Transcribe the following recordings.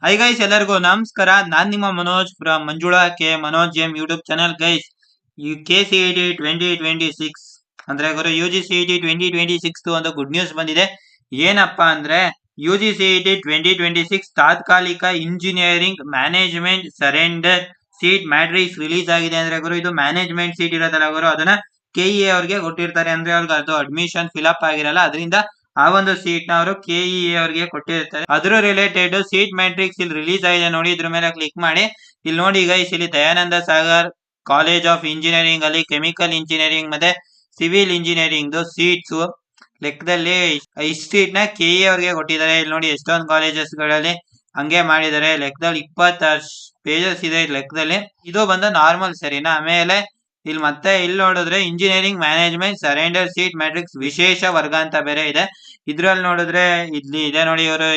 High guys, ಎಲ್ಲರಿಗೂ ನಮಸ್ಕಾರ. ನಾನ್ ನಿಮ್ಮ Manoj from Manjula K Manoj M YouTube channel. Guys, ಈ KCET 2026 ಅಂದ್ರೆ ಗುರು UGCET 2026 ಒಂದು ಗುಡ್ ನ್ಯೂಸ್ ಬಂದಿದೆ. ಏನಪ್ಪಾ ಅಂದ್ರೆ UGCET 2026 ತಾತ್ಕಾಲಿಕ engineering management surrender seat matrix release ಆಗಿದೆ. ಅಂದ್ರೆ ಗುರು ಇದು ಮ್ಯಾನೇಜ್ಮೆಂಟ್ ಸೀಟ್ ಇರೋದಲ್ಲ ಗುರು, ಅದನ್ನ KEA ಅವ್ರಿಗೆ ಕೊಟ್ಟಿರ್ತಾರೆ. ಅಂದ್ರೆ ಅವ್ರಿಗೆ ಅದು ಅಡ್ಮಿಷನ್ ಫಿಲಪ್ ಆಗಿರಲ್ಲ, ಅದರಿಂದ ಆ ಒಂದು ಸೀಟ್ ನ ಅವರು KEA ಅವರಿಗೆ ಕೊಟ್ಟಿರ್ತಾರೆ. ಅದ್ರ ರಿಲೇಟೆಡ್ ಸೀಟ್ ಮ್ಯಾಟ್ರಿಕ್ಸ್ ಇಲ್ಲಿ ರಿಲೀಸ್ ಆಗಿದೆ ನೋಡಿ, ಇದ್ರ ಮೇಲೆ ಕ್ಲಿಕ್ ಮಾಡಿ. ಇಲ್ಲಿ ನೋಡಿ ಗೈಸ್, ಇಲ್ಲಿ Dayananda Sagar college of engineering ಅಲ್ಲಿ ಕೆಮಿಕಲ್ ಇಂಜಿನಿಯರಿಂಗ್ ಮತ್ತೆ ಸಿವಿಲ್ ಇಂಜಿನಿಯರಿಂಗ್ ಸೀಟ್ಸ್ ಲೆಕ್ಕದಲ್ಲಿ ಇಷ್ಟು ಸೀಟ್ ನ KEA ಅವರಿಗೆ ಕೊಟ್ಟಿದ್ದಾರೆ. ಇಲ್ಲಿ ನೋಡಿ ಎಷ್ಟೊಂದು ಕಾಲೇಜಸ್ ಗಳಲ್ಲಿ ಹಂಗೆ ಮಾಡಿದ್ದಾರೆ. ಲೆಕ್ಕದಲ್ಲಿ 20 ಪೇಜಸ್ ಇದೆ ಲೆಕ್ಕದಲ್ಲಿ. ಇದು ಬಂದು ನಾರ್ಮಲ್, ಸರಿನಾ? ಆಮೇಲೆ ಇಲ್ಲಿ ಮತ್ತೆ ಇಲ್ಲಿ ನೋಡಿದ್ರೆ engineering management surrender seat matrix ವಿಶೇಷ ವರ್ಗ ಅಂತ ಬೇರೆ ಇದೆ. ಇದ್ರಲ್ಲಿ ನೋಡಿದ್ರೆ ಇಲ್ಲಿ ಇದೆ ನೋಡಿ, ಇವರು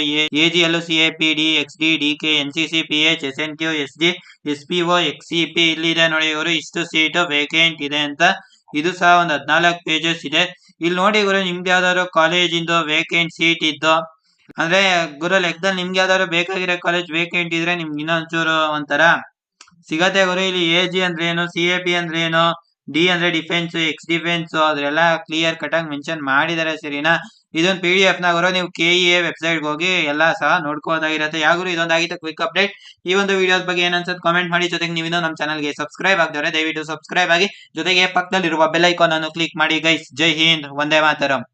AGL CAPD XD DK NCC PH SNQ SG SPO XCP ಇಲ್ಲಿ ಇದೆ ನೋಡಿ, ಇವರು ಇಷ್ಟು ಸೀಟ್ ವೇಕೆಂಟ್ ಇದೆ ಅಂತ. ಇದು ಸಹ ಒಂದು 14 ಪೇಜಸ್ ಇದೆ. ಇಲ್ಲಿ ನೋಡಿ ಗುರು, ನಿಮ್ಗೆ ಯಾವ್ದಾದ್ರು ಕಾಲೇಜ್ ಇಂದು ವೇಕೆಂಟ್ ಸೀಟ್ ಇದ್ದು ಅಂದ್ರೆ ಗುರು ಲೆಕ್ಕದಲ್ಲಿ ನಿಮ್ಗೆ ಯಾವ್ದಾದ್ರು ಬೇಕಾಗಿರೋ ಕಾಲೇಜ್ ವೇಕೆಂಟ್ ಇದ್ರೆ ನಿಮ್ಗೆ ಇನ್ನೊಂಚೂರು ಒಂಥರ ಸಿಗತ್ತೆ ಗುರು. ಇಲ್ಲಿ AG ಅಂದ್ರೆ ಏನು, CAP ಅಂದ್ರೆ ಏನು, D ಅಂದ್ರೆ ಡಿಫೆನ್ಸ್, ಎಕ್ಸ್ ಡಿಫೆನ್ಸ್ ಅದ್ರೆಲ್ಲ ಕ್ಲಿಯರ್ ಕಟ್ ಆಗಿ ಮೆನ್ಷನ್ ಮಾಡಿದ್ದಾರೆ, ಸರಿನಾ? ಇದೊಂದು PDF ನ ಗುರು, ನೀವು KEA ವೆಬ್ಸೈಟ್ ಹೋಗಿ ಎಲ್ಲಾ ಸಹ ನೋಡ್ಕೋದಾಗಿರುತ್ತೆ. ಯಾವ್ದು ಇದೊಂದಾಗಿತ್ತು ಕ್ವಿಕ್ ಅಪ್ಡೇಟ್. ಈ ಒಂದು ವಿಡಿಯೋದ ಬಗ್ಗೆ ಏನನ್ಸುತ್ತೆ ಕಾಮೆಂಟ್ ಮಾಡಿ. ಜೊತೆಗೆ ನೀವು ಇನ್ನೂ ನಮ್ಮ ಚಾನಲ್ಗೆ ಸಬ್ಸ್ಕ್ರೈಬ್ ಆಗದವರೆ ದಯವಿಟ್ಟು ಸಬ್ಸ್ಕ್ರೈಬ್ ಆಗಿ, ಜೊತೆಗೆ ಪಕ್ಕದಲ್ಲಿರುವ ಬೆಲ್ ಐಕಾನ್ ಅನ್ನು ಕ್ಲಿಕ್ ಮಾಡಿ. ಗೈಸ್, ಜೈ ಹಿಂದ್, ವಂದೇ ಮಾತರಂ.